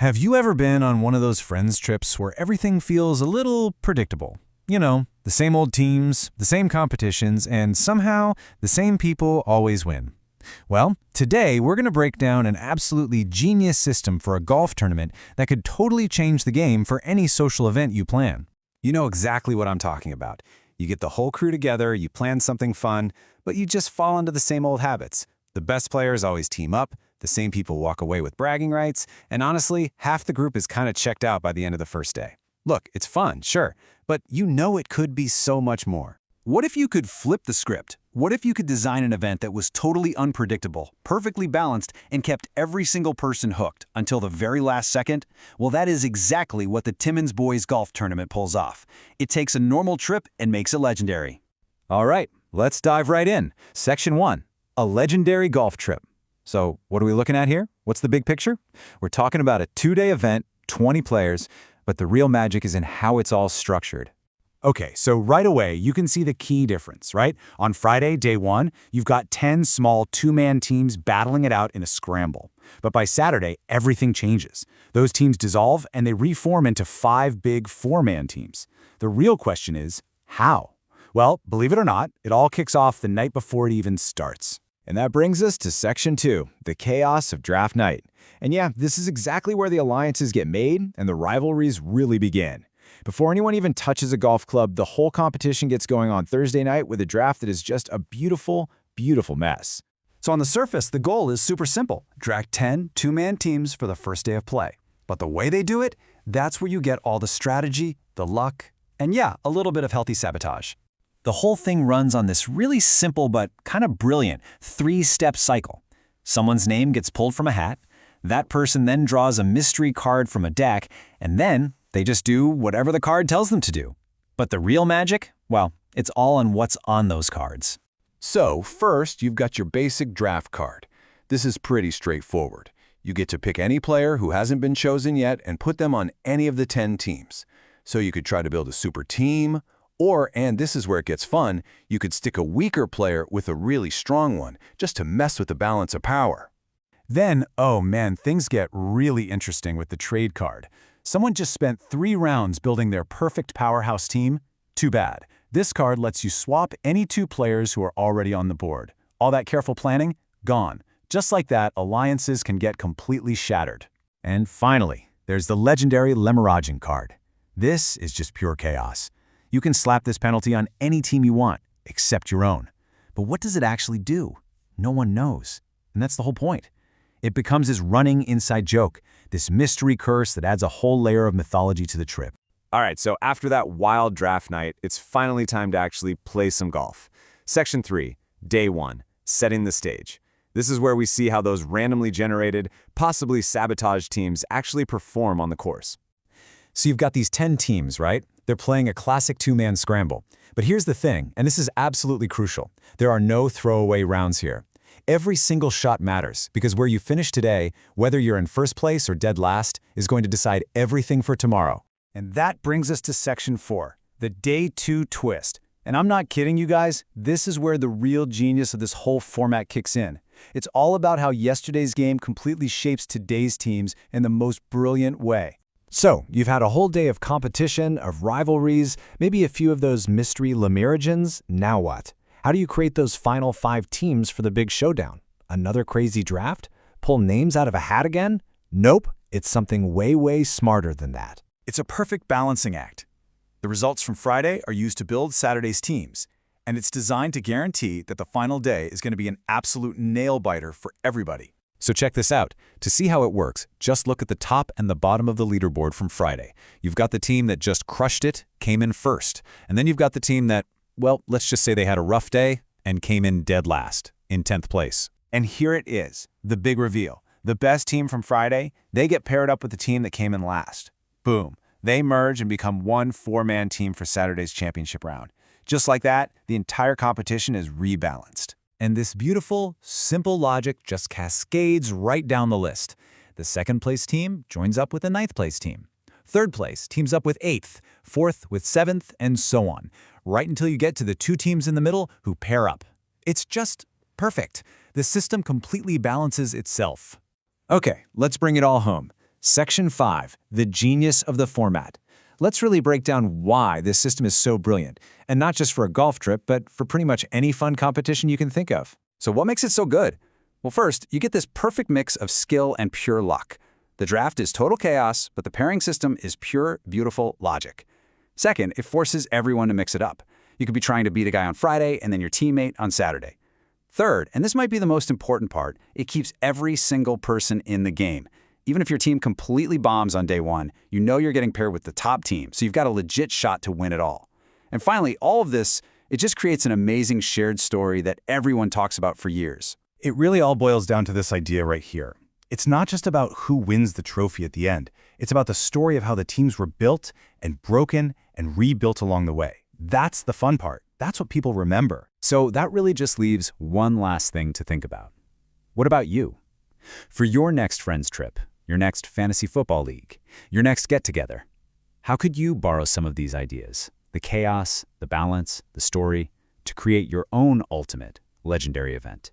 Have you ever been on one of those friends trips where everything feels a little predictable? You know, the same old teams, the same competitions, and somehow the same people always win. Well, today we're going to break down an absolutely genius system for a golf tournament that could totally change the game for any social event you plan. You know exactly what I'm talking about. You get the whole crew together, you plan something fun, but you just fall into the same old habits. The best players always team up, the same people walk away with bragging rights, and honestly, half the group is kind of checked out by the end of the first day. Look, it's fun, sure, but you know it could be so much more. What if you could flip the script? What if you could design an event that was totally unpredictable, perfectly balanced, and kept every single person hooked until the very last second? Well, that is exactly what the Timmins Boyz golf tournament pulls off. It takes a normal trip and makes it legendary. All right, let's dive right in. Section 1, a legendary golf trip. So what are we looking at here? What's the big picture? We're talking about a 2-day event, 20 players, but the real magic is in how it's all structured. Okay, so right away, you can see the key difference, right? On Friday, day 1, you've got 10 small 2-man teams battling it out in a scramble. But by Saturday, everything changes. Those teams dissolve and they reform into 5 big 4-man teams. The real question is, how? Well, believe it or not, it all kicks off the night before it even starts. And that brings us to Section 2, the chaos of draft night. And yeah, this is exactly where the alliances get made and the rivalries really begin. Before anyone even touches a golf club, the whole competition gets going on Thursday night with a draft that is just a beautiful, beautiful mess. So on the surface, the goal is super simple. Draft 10 2-man teams for the first day of play. But the way they do it, that's where you get all the strategy, the luck, and yeah, a little bit of healthy sabotage. The whole thing runs on this really simple but kind of brilliant 3-step cycle. Someone's name gets pulled from a hat, that person then draws a mystery card from a deck, and then they just do whatever the card tells them to do. But the real magic? Well, it's all on what's on those cards. So, first, you've got your basic draft card. This is pretty straightforward. You get to pick any player who hasn't been chosen yet and put them on any of the 10 teams. So you could try to build a super team, or, and this is where it gets fun, you could stick a weaker player with a really strong one, just to mess with the balance of power. Then, oh man, things get really interesting with the trade card. Someone just spent 3 rounds building their perfect powerhouse team. Too bad. This card lets you swap any 2 players who are already on the board. All that careful planning? Gone. Just like that, alliances can get completely shattered. And finally, there's the legendary Lemuraging card. This is just pure chaos. You can slap this penalty on any team you want, except your own. But what does it actually do? No one knows. And that's the whole point. It becomes this running inside joke, this mystery curse that adds a whole layer of mythology to the trip. All right, so after that wild draft night, it's finally time to actually play some golf. Section 3, day 1, setting the stage. This is where we see how those randomly generated, possibly sabotaged teams actually perform on the course. So you've got these 10 teams, right? They're playing a classic 2-man scramble. But here's the thing, and this is absolutely crucial. There are no throwaway rounds here. Every single shot matters, because where you finish today, whether you're in first place or dead last, is going to decide everything for tomorrow. And that brings us to Section 4, the Day 2 twist. And I'm not kidding you guys, this is where the real genius of this whole format kicks in. It's all about how yesterday's game completely shapes today's teams in the most brilliant way. So, you've had a whole day of competition, of rivalries, maybe a few of those mystery Lemuragins. Now what? How do you create those final 5 teams for the big showdown? Another crazy draft? Pull names out of a hat again? Nope, it's something way, way smarter than that. It's a perfect balancing act. The results from Friday are used to build Saturday's teams, and it's designed to guarantee that the final day is going to be an absolute nail-biter for everybody. So check this out. To see how it works, just look at the top and the bottom of the leaderboard from Friday. You've got the team that just crushed it, came in first. And then you've got the team that, well, let's just say they had a rough day and came in dead last, in 10th place. And here it is, the big reveal. The best team from Friday, they get paired up with the team that came in last. Boom. They merge and become one 4-man team for Saturday's championship round. Just like that, the entire competition is rebalanced. And this beautiful, simple logic just cascades right down the list. The 2nd place team joins up with the 9th place team. 3rd place teams up with 8th, 4th with 7th, and so on, right until you get to the 2 teams in the middle who pair up. It's just perfect. The system completely balances itself. Okay, let's bring it all home. Section 5, the genius of the format. Let's really break down why this system is so brilliant, and not just for a golf trip, but for pretty much any fun competition you can think of. So what makes it so good? Well, first, you get this perfect mix of skill and pure luck. The draft is total chaos, but the pairing system is pure, beautiful logic. Second, it forces everyone to mix it up. You could be trying to beat a guy on Friday and then your teammate on Saturday. Third, and this might be the most important part, it keeps every single person in the game. Even if your team completely bombs on day one, you know you're getting paired with the top team, so you've got a legit shot to win it all. And finally, all of this, it just creates an amazing shared story that everyone talks about for years. It really all boils down to this idea right here. It's not just about who wins the trophy at the end. It's about the story of how the teams were built and broken and rebuilt along the way. That's the fun part. That's what people remember. So that really just leaves one last thing to think about. What about you? For your next friends trip, your next fantasy football league, your next get-together, how could you borrow some of these ideas, the chaos, the balance, the story, to create your own ultimate legendary event?